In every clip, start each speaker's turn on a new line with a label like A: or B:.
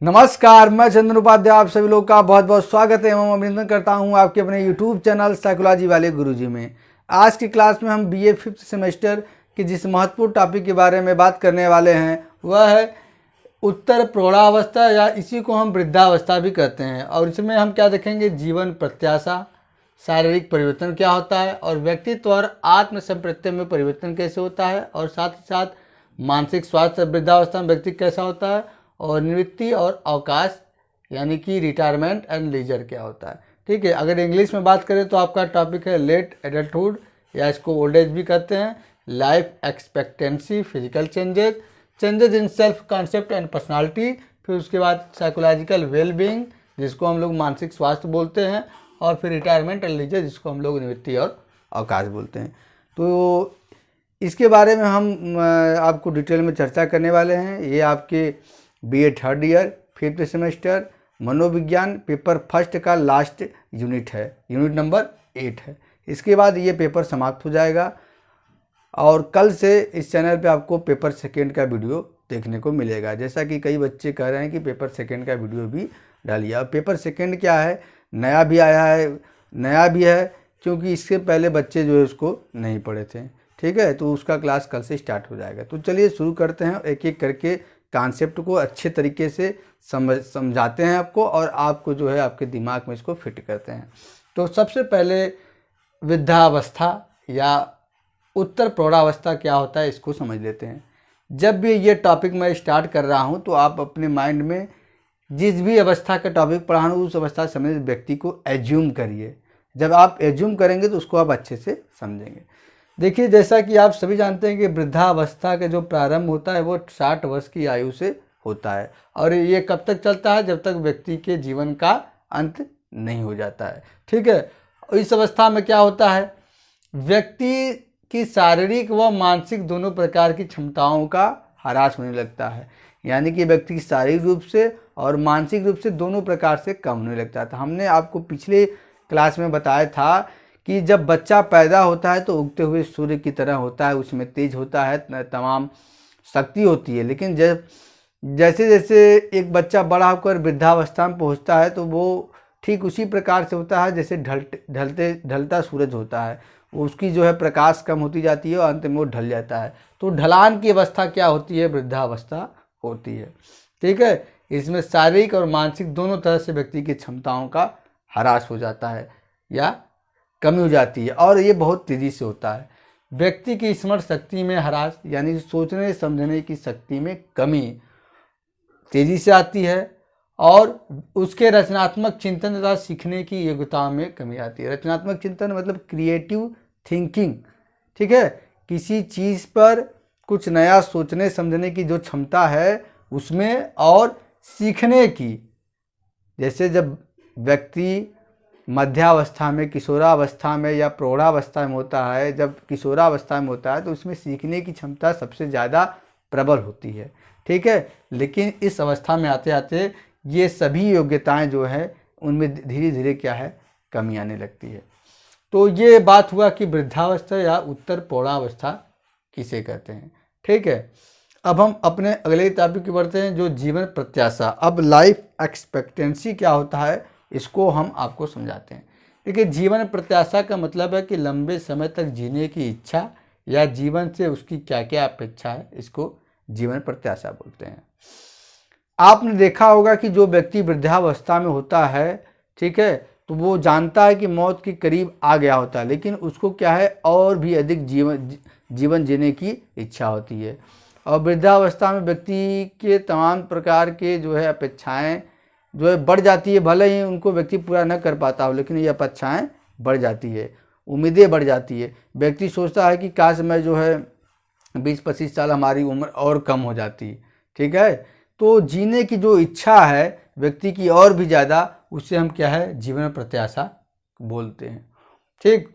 A: नमस्कार, मैं चंदन उपाध्याय आप सभी लोग का बहुत बहुत स्वागत है एवं अभिनंदन करता हूं आपके अपने यूट्यूब चैनल साइकोलॉजी वाले गुरुजी में। आज की क्लास में हम बीए 5th सेमेस्टर के जिस महत्वपूर्ण टॉपिक के बारे में बात करने वाले हैं वह है उत्तर प्रौढ़ावस्था, या इसी को हम वृद्धावस्था भी कहते हैं। और इसमें हम क्या देखेंगे, जीवन प्रत्याशा, शारीरिक परिवर्तन क्या होता है और व्यक्तित्व और आत्म संप्रत्यय में परिवर्तन कैसे होता है, और साथ ही साथ मानसिक स्वास्थ्य वृद्धावस्था में व्यक्ति कैसा होता है, और निवृत्ति और अवकाश यानी कि रिटायरमेंट एंड लीजर क्या होता है। ठीक है, अगर इंग्लिश में बात करें तो आपका टॉपिक है लेट एडल्टहुड, या इसको ओल्ड एज भी कहते हैं, life expectancy, physical changes, changes in self concept and personality, फिर उसके बाद साइकोलॉजिकल वेलबींग जिसको हम लोग मानसिक स्वास्थ्य बोलते हैं, और फिर रिटायरमेंट एंड लीजर जिसको हम लोग निवृत्ति और अवकाश बोलते हैं। तो इसके बारे में हम आपको डिटेल में चर्चा करने वाले हैं। ये आपके BA 3rd year 5th semester मनोविज्ञान पेपर फर्स्ट का लास्ट यूनिट है, यूनिट नंबर 8 है। इसके बाद ये पेपर समाप्त हो जाएगा और कल से इस चैनल पे आपको पेपर सेकेंड का वीडियो देखने को मिलेगा। जैसा कि कई बच्चे कह रहे हैं कि पेपर सेकेंड का वीडियो भी डालिए। अब पेपर सेकेंड क्या है, नया भी आया है, नया भी है क्योंकि इससे पहले बच्चे जो है उसको नहीं पढ़े थे। ठीक है, तो उसका क्लास कल से स्टार्ट हो जाएगा। तो चलिए शुरू करते हैं, एक एक करके कॉन्सेप्ट को अच्छे तरीके से समझाते हैं आपको, और आपको जो है आपके दिमाग में इसको फिट करते हैं। तो सबसे पहले वृद्धावस्था या उत्तर प्रौढ़ावस्था क्या होता है इसको समझ लेते हैं। जब भी ये टॉपिक मैं स्टार्ट कर रहा हूँ तो आप अपने माइंड में जिस भी अवस्था का टॉपिक पढ़ा हूँ उस अवस्था से संबंधित व्यक्ति को एज्यूम करिए। जब आप एज्यूम करेंगे तो उसको आप अच्छे से समझेंगे। देखिए, जैसा कि आप सभी जानते हैं कि वृद्धावस्था का जो प्रारंभ होता है वो 60 वर्ष की आयु से होता है, और ये कब तक चलता है, जब तक व्यक्ति के जीवन का अंत नहीं हो जाता है। ठीक है, इस अवस्था में क्या होता है, व्यक्ति की शारीरिक व मानसिक दोनों प्रकार की क्षमताओं का ह्रास होने लगता है, यानी कि व्यक्ति शारीरिक रूप से और मानसिक रूप से दोनों प्रकार से कम होने लगता था। हमने आपको पिछले क्लास में बताया था कि जब बच्चा पैदा होता है तो उगते हुए सूर्य की तरह होता है, उसमें तेज होता है, तमाम शक्ति होती है। लेकिन जब जैसे जैसे एक बच्चा बड़ा होकर वृद्धावस्था में पहुंचता है तो वो ठीक उसी प्रकार से होता है जैसे ढलता सूरज होता है। उसकी जो है प्रकाश कम होती जाती है और अंत में वो ढल जाता है। तो ढलान की अवस्था क्या होती है, वृद्धावस्था होती है। ठीक है, इसमें शारीरिक और मानसिक दोनों तरह से व्यक्ति की क्षमताओं का ह्रास हो जाता है या कमी हो जाती है, और ये बहुत तेज़ी से होता है। व्यक्ति की स्मरण शक्ति में ह्रास यानी सोचने समझने की शक्ति में कमी तेज़ी से आती है, और उसके रचनात्मक चिंतन तथा सीखने की योग्यता में कमी आती है। रचनात्मक चिंतन मतलब क्रिएटिव थिंकिंग। ठीक है, किसी चीज़ पर कुछ नया सोचने समझने की जो क्षमता है उसमें, और सीखने की, जैसे जब व्यक्ति मध्यावस्था में, किशोरावस्था में या प्रौढ़ावस्था में होता है, जब किशोरावस्था में होता है तो उसमें सीखने की क्षमता सबसे ज़्यादा प्रबल होती है। ठीक है, लेकिन इस अवस्था में आते आते ये सभी योग्यताएं जो है उनमें धीरे धीरे क्या है, कमी आने लगती है। तो ये बात हुआ कि वृद्धावस्था या उत्तर प्रौढ़ावस्था किसे कहते हैं। ठीक है, अब हम अपने अगले टॉपिक की बढ़ते हैं, जो जीवन प्रत्याशा। अब लाइफ एक्सपेक्टेंसी क्या होता है इसको हम आपको समझाते हैं। देखिए, जीवन प्रत्याशा का मतलब है कि लंबे समय तक जीने की इच्छा या जीवन से उसकी क्या क्या अपेक्षा है, इसको जीवन प्रत्याशा बोलते हैं। आपने देखा होगा कि जो व्यक्ति वृद्धावस्था में होता है, ठीक है, तो वो जानता है कि मौत के करीब आ गया होता है, लेकिन उसको क्या है, और भी अधिक जीवन जीने की इच्छा होती है। और वृद्धावस्था में व्यक्ति के तमाम प्रकार के जो है अपेक्षाएं जो है बढ़ जाती है। भले ही उनको व्यक्ति पूरा न कर पाता हो, लेकिन ये अपेक्षाएं बढ़ जाती है, उम्मीदें बढ़ जाती है। व्यक्ति सोचता है कि काश मैं जो है 20-25 साल हमारी उम्र और कम हो जाती। ठीक है, तो जीने की जो इच्छा है व्यक्ति की और भी ज़्यादा, उससे हम क्या है, जीवन प्रत्याशा बोलते हैं। ठीक,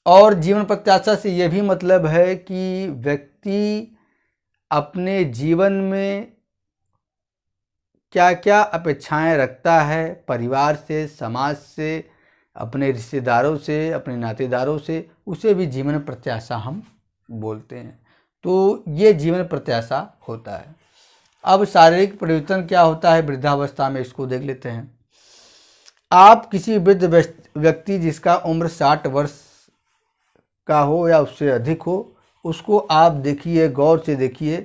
A: और जीवन प्रत्याशा से ये भी मतलब है कि व्यक्ति अपने जीवन में क्या क्या अपेक्षाएं रखता है, परिवार से, समाज से, अपने रिश्तेदारों से, अपने नातेदारों से, उसे भी जीवन प्रत्याशा हम बोलते हैं। तो ये जीवन प्रत्याशा होता है। अब शारीरिक परिवर्तन क्या होता है वृद्धावस्था में, इसको देख लेते हैं। आप किसी वृद्ध व्यक्ति जिसका उम्र 60 वर्ष का हो या उससे अधिक हो, उसको आप देखिए, गौर से देखिए,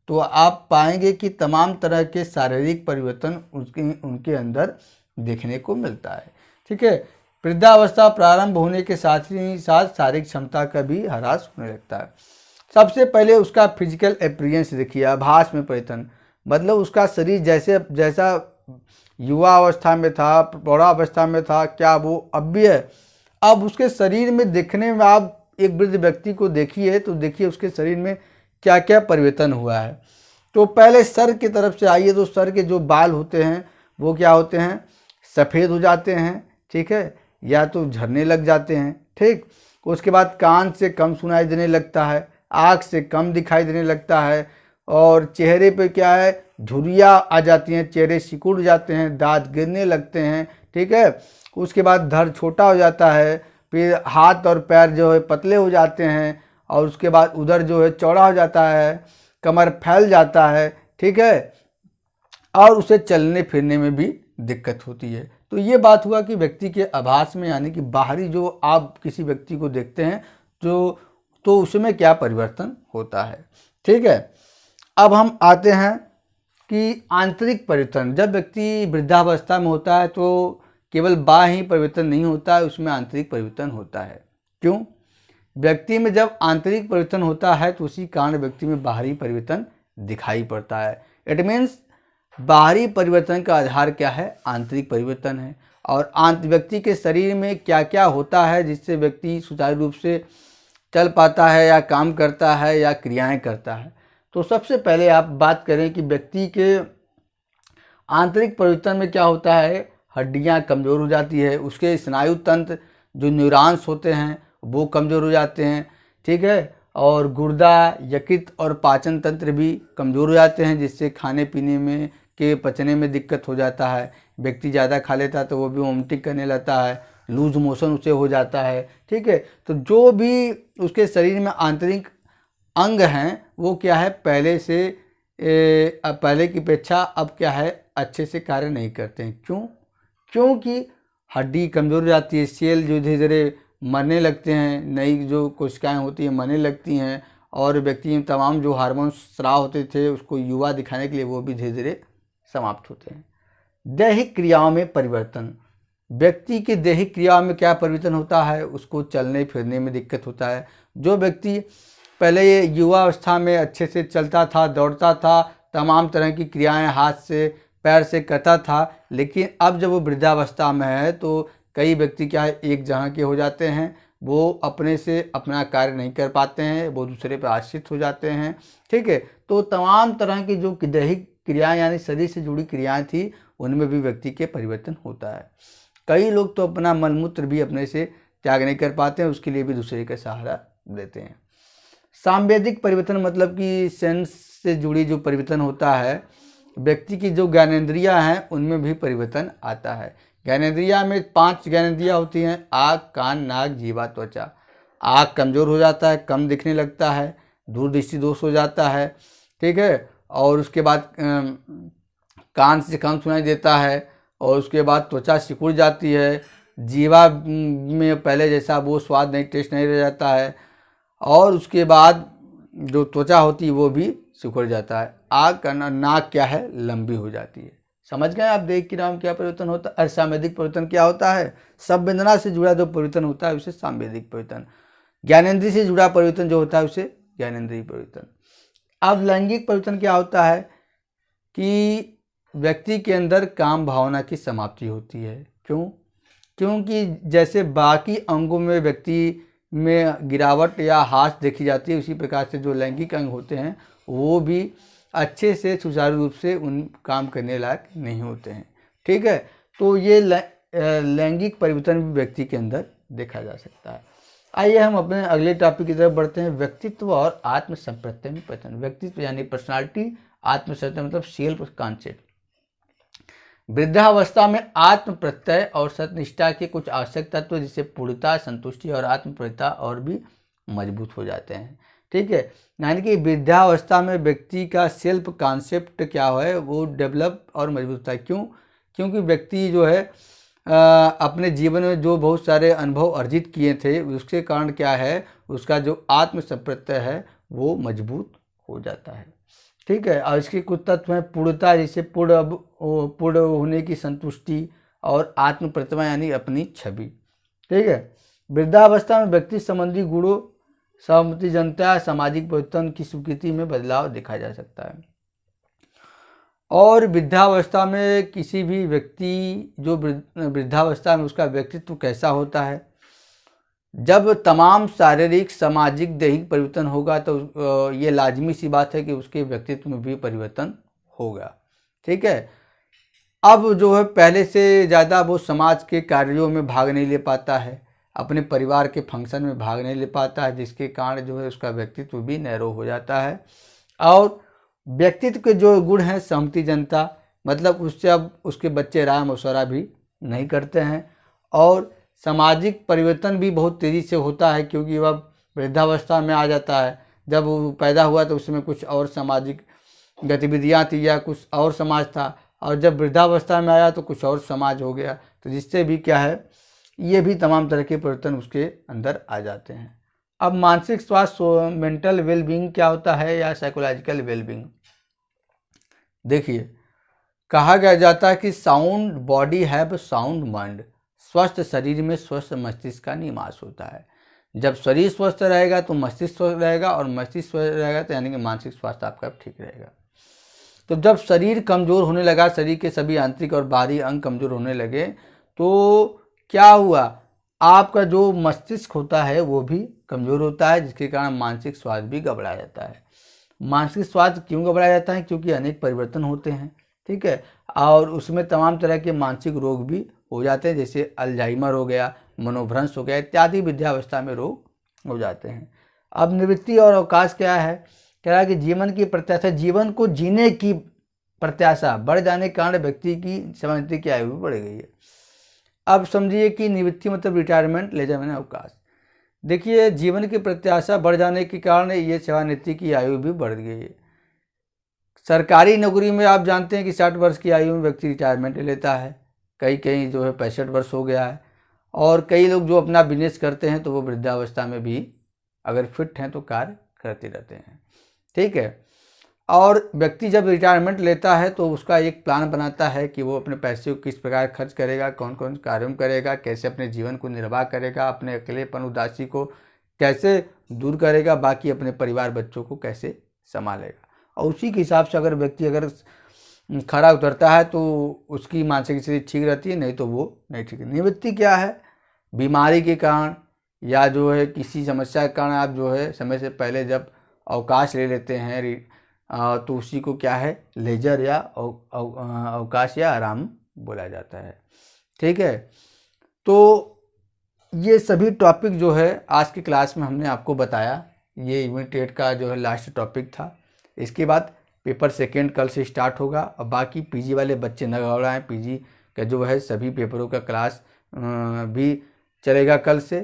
A: तो आप पाएंगे कि तमाम तरह के शारीरिक परिवर्तन उनके अंदर देखने को मिलता है। ठीक है, वृद्धावस्था प्रारंभ होने के साथ ही साथ शारीरिक क्षमता का भी ह्रास होने लगता है। सबसे पहले उसका फिजिकल अपीयरेंस देखिए, आभास में परिवर्तन, मतलब उसका शरीर जैसा युवा अवस्था में था, प्रौढ़ावस्था में था, क्या वो अब भी है। अब उसके शरीर में देखने में, आप एक वृद्ध व्यक्ति को देखिए तो देखिए उसके शरीर में क्या क्या परिवर्तन हुआ है। तो पहले सर की तरफ से आइए, तो सर के जो बाल होते हैं वो क्या होते हैं, सफ़ेद हो जाते हैं। ठीक है, या तो झड़ने लग जाते हैं। ठीक, उसके बाद कान से कम सुनाई देने लगता है, आँख से कम दिखाई देने लगता है, और चेहरे पे क्या है, झुर्रियाँ आ जाती हैं, चेहरे सिकुड़ जाते हैं, दांत गिरने लगते हैं। ठीक है, उसके बाद धड़ छोटा हो जाता है, फिर हाथ और पैर जो है पतले हो जाते हैं, और उसके बाद उधर जो है चौड़ा हो जाता है, कमर फैल जाता है। ठीक है, और उसे चलने फिरने में भी दिक्कत होती है। तो ये बात हुआ कि व्यक्ति के आभास में, यानी कि बाहरी जो आप किसी व्यक्ति को देखते हैं तो उसमें क्या परिवर्तन होता है। ठीक है, अब हम आते हैं कि आंतरिक परिवर्तन। जब व्यक्ति वृद्धावस्था में होता है तो केवल बाह्य परिवर्तन नहीं होता है, उसमें आंतरिक परिवर्तन होता है। क्यों? व्यक्ति में जब आंतरिक परिवर्तन होता है तो उसी कारण व्यक्ति में बाहरी परिवर्तन दिखाई पड़ता है। इट मीन्स बाहरी परिवर्तन का आधार क्या है, आंतरिक परिवर्तन है। और व्यक्ति के शरीर में क्या क्या होता है जिससे व्यक्ति सुचारू रूप से चल पाता है या काम करता है या क्रियाएं करता है। तो सबसे पहले आप बात करें कि व्यक्ति के आंतरिक परिवर्तन में क्या होता है, हड्डियां कमज़ोर हो जाती है, उसके स्नायु तंत्र जो न्यूरॉन्स होते हैं वो कमज़ोर हो जाते हैं। ठीक है, और गुर्दा, यकृत और पाचन तंत्र भी कमज़ोर हो जाते हैं, जिससे खाने पीने में के पचने में दिक्कत हो जाता है। व्यक्ति ज़्यादा खा लेता है तो वो भी वोमिटिंग करने लगता है, लूज मोशन उसे हो जाता है। ठीक है, तो जो भी उसके शरीर में आंतरिक अंग हैं वो क्या है, पहले की अपेक्षा अब क्या है, अच्छे से कार्य नहीं करते हैं। क्यों? क्योंकि हड्डी कमज़ोर हो जाती है, सेल जो धीरे धीरे मरने लगते हैं, नई जो कोशिकाएं होती हैं मरने लगती हैं, और व्यक्ति में तमाम जो हार्मोन स्राव होते थे उसको युवा दिखाने के लिए वो भी धीरे धीरे समाप्त होते हैं। दैहिक क्रियाओं में परिवर्तन, व्यक्ति की दैहिक क्रियाओं में क्या परिवर्तन होता है, उसको चलने फिरने में दिक्कत होता है। जो व्यक्ति पहले ये युवा अवस्था में अच्छे से चलता था, दौड़ता था, तमाम तरह की क्रियाएं हाथ से पैर से करता था, लेकिन अब जब वो वृद्धावस्था में है तो कई व्यक्ति क्या है, एक जहाँ के हो जाते हैं, वो अपने से अपना कार्य नहीं कर पाते हैं, वो दूसरे पर आश्रित हो जाते हैं। ठीक है, तो तमाम तरह की जो दैहिक क्रियाएं यानी शरीर से जुड़ी क्रियाएं थी उनमें भी व्यक्ति के परिवर्तन होता है। कई लोग तो अपना मलमूत्र भी अपने से त्याग नहीं कर पाते हैं, उसके लिए भी दूसरे का सहारा लेते हैं। सांवेदिक परिवर्तन मतलब कि सेंस से जुड़ी जो परिवर्तन होता है, व्यक्ति की जो ज्ञानेंद्रियां हैं उनमें भी परिवर्तन आता है। ज्ञानेंद्रिया में 5 ज्ञानेंद्रियां होती हैं, आँख, कान, नाक, जीवा, त्वचा। आँख कमज़ोर हो जाता है, कम दिखने लगता है, दूरदृष्टि दोष हो जाता है। ठीक है, और उसके बाद कान से कम सुनाई देता है, और उसके बाद त्वचा सिकुड़ जाती है, जीवा में पहले जैसा वो स्वाद नहीं, टेस्ट नहीं रह जाता है, और उसके बाद जो त्वचा होती है वो भी सिकुड़ जाता है। आँख का नाक क्या है, लंबी हो जाती है। समझ गए आप दैहिक क्रियाओं में क्या परिवर्तन होता है। और सांवेदिक परिवर्तन क्या होता है, संवेदना से जुड़ा जो परिवर्तन होता है उसे सांवेदिक परिवर्तन, ज्ञानेंद्रिय से जुड़ा परिवर्तन जो होता है उसे ज्ञानेंद्रिय परिवर्तन। अब लैंगिक परिवर्तन क्या होता है कि व्यक्ति के अंदर काम भावना की समाप्ति होती है। क्यों? क्योंकि जैसे बाकी अंगों में व्यक्ति में गिरावट या हास देखी जाती है, उसी प्रकार से जो लैंगिक अंग होते हैं वो भी अच्छे से सुचारू रूप से उन काम करने लायक नहीं होते हैं। ठीक है, तो ये लैंगिक परिवर्तन भी व्यक्ति के अंदर देखा जा सकता है। आइए हम अपने अगले टॉपिक की तरफ बढ़ते हैं, व्यक्तित्व और आत्म संप्रत्यय में परिवर्तन। व्यक्तित्व यानी पर्सनालिटी, आत्म संप्रत्यय मतलब सेल्फ कॉन्सेप्ट। वृद्धावस्था में आत्म प्रत्यय और सत्यनिष्ठा के कुछ आवश्यक तत्व जिससे पूर्णता, संतुष्टि और आत्म प्रत्यय और भी मजबूत हो जाते हैं। ठीक है। यानी कि वृद्धावस्था में व्यक्ति का सेल्फ कॉन्सेप्ट क्या है वो डेवलप और मजबूत होता है। क्यों? क्योंकि व्यक्ति जो है अपने जीवन में जो बहुत सारे अनुभव अर्जित किए थे उसके कारण क्या है, उसका जो आत्मसंप्रत्यय है वो मजबूत हो जाता है। ठीक है। और इसके कुछ तत्व हैं पूर्णता, जैसे पूर्ण होने की संतुष्टि और आत्म प्रतिमा यानी अपनी छवि। ठीक है। वृद्धावस्था में व्यक्ति संबंधी गुणों, सहमति जनता, सामाजिक परिवर्तन की स्वीकृति में बदलाव देखा जा सकता है। और वृद्धावस्था में किसी भी व्यक्ति जो वृद्धावस्था में उसका व्यक्तित्व कैसा होता है, जब तमाम शारीरिक, सामाजिक, दैहिक परिवर्तन होगा तो ये लाजमी सी बात है कि उसके व्यक्तित्व में भी परिवर्तन होगा। ठीक है। अब जो है पहले से ज़्यादा वो समाज के कार्यों में भाग नहीं ले पाता है, अपने परिवार के फंक्शन में भाग नहीं ले पाता है, जिसके कारण जो है उसका व्यक्तित्व भी नैरो हो जाता है। और व्यक्तित्व के जो गुण हैं, सहमति जनता, मतलब उससे अब उसके बच्चे राय मशवरा भी नहीं करते हैं। और सामाजिक परिवर्तन भी बहुत तेज़ी से होता है, क्योंकि वह वृद्धावस्था में आ जाता है। जब वो पैदा हुआ तो उसमें कुछ और सामाजिक गतिविधियाँ थी या कुछ और समाज था, और जब वृद्धावस्था में आया तो कुछ और समाज हो गया, तो जिससे भी क्या है, ये भी तमाम तरह के परिवर्तन उसके अंदर आ जाते हैं। अब मानसिक स्वास्थ्य, मेंटल वेलबींग क्या होता है या साइकोलॉजिकल वेलबींग, देखिए कहा गया जाता है कि sound body have sound mind, स्वस्थ शरीर में स्वस्थ मस्तिष्क का निवास होता है। जब शरीर स्वस्थ रहेगा तो मस्तिष्क स्वस्थ रहेगा, और मस्तिष्क स्वस्थ रहेगा तो यानी कि मानसिक स्वास्थ्य आपका ठीक रहेगा। तो जब शरीर कमज़ोर होने लगा, शरीर के सभी आंतरिक और बाहरी अंग कमज़ोर होने लगे, तो क्या हुआ, आपका जो मस्तिष्क होता है वो भी कमज़ोर होता है, जिसके कारण मानसिक स्वास्थ्य भी गड़बड़ा जाता है। मानसिक स्वास्थ्य क्यों गड़बड़ा जाता है? क्योंकि अनेक परिवर्तन होते हैं। ठीक है। और उसमें तमाम तरह के मानसिक रोग भी हो जाते हैं, जैसे अल्जाइमर हो गया, मनोभ्रंश हो गया इत्यादि वृद्धावस्था में रोग हो जाते हैं। अब निवृत्ति और अवकाश क्या है? कह रहा है कि जीवन की प्रत्याशा, जीवन को जीने की प्रत्याशा बढ़ जाने के कारण व्यक्ति की सेवानिवृत्ति की आयु भी बढ़ गई है। अब समझिए कि निवृत्ति मतलब रिटायरमेंट, ले जाने अवकाश। देखिए जीवन की प्रत्याशा बढ़ जाने के कारण ये सेवानिवृत्ति की आयु भी बढ़ गई है। सरकारी नौकरी में आप जानते हैं कि 60 वर्ष की आयु में व्यक्ति रिटायरमेंट ले लेता है, कई जो है 65 वर्ष हो गया है। और कई लोग जो अपना बिजनेस करते हैं तो वो वृद्धावस्था में भी अगर फिट हैं तो कार्य करते रहते हैं। ठीक है। और व्यक्ति जब रिटायरमेंट लेता है तो उसका एक प्लान बनाता है कि वो अपने पैसे को किस प्रकार खर्च करेगा, कौन कौन कार्यों करेगा, कैसे अपने जीवन को निर्वाह करेगा, अपने अकेलेपन उदासी को कैसे दूर करेगा, बाकी अपने परिवार बच्चों को कैसे संभालेगा। और उसी के हिसाब से अगर व्यक्ति अगर खरा उतरता है तो उसकी मानसिक स्थिति ठीक रहती है, नहीं तो वो नहीं ठीक है। निवृत्ति क्या है? बीमारी के कारण या जो है किसी समस्या के कारण आप जो है समय से पहले जब अवकाश ले लेते हैं तो उसी को क्या है, लेजर या अवकाश या आराम बोला जाता है। ठीक है। तो ये सभी टॉपिक जो है आज की क्लास में हमने आपको बताया। ये यूनिट 8 का जो है लास्ट टॉपिक था। इसके बाद पेपर सेकेंड कल से स्टार्ट होगा, और बाकी पीजी वाले बच्चे न घबराएं, पीजी का जो है सभी पेपरों का क्लास भी चलेगा कल से।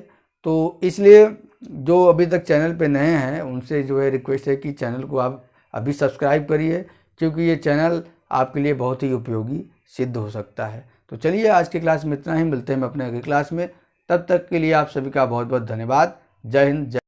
A: तो इसलिए जो अभी तक चैनल पे नए हैं उनसे जो है रिक्वेस्ट है कि चैनल को आप अभी सब्सक्राइब करिए, क्योंकि ये चैनल आपके लिए बहुत ही उपयोगी सिद्ध हो सकता है। तो चलिए आज की क्लास में इतना ही, मिलते हैं हम अपने अगली क्लास में। तब तक के लिए आप सभी का बहुत बहुत धन्यवाद। जय हिंद।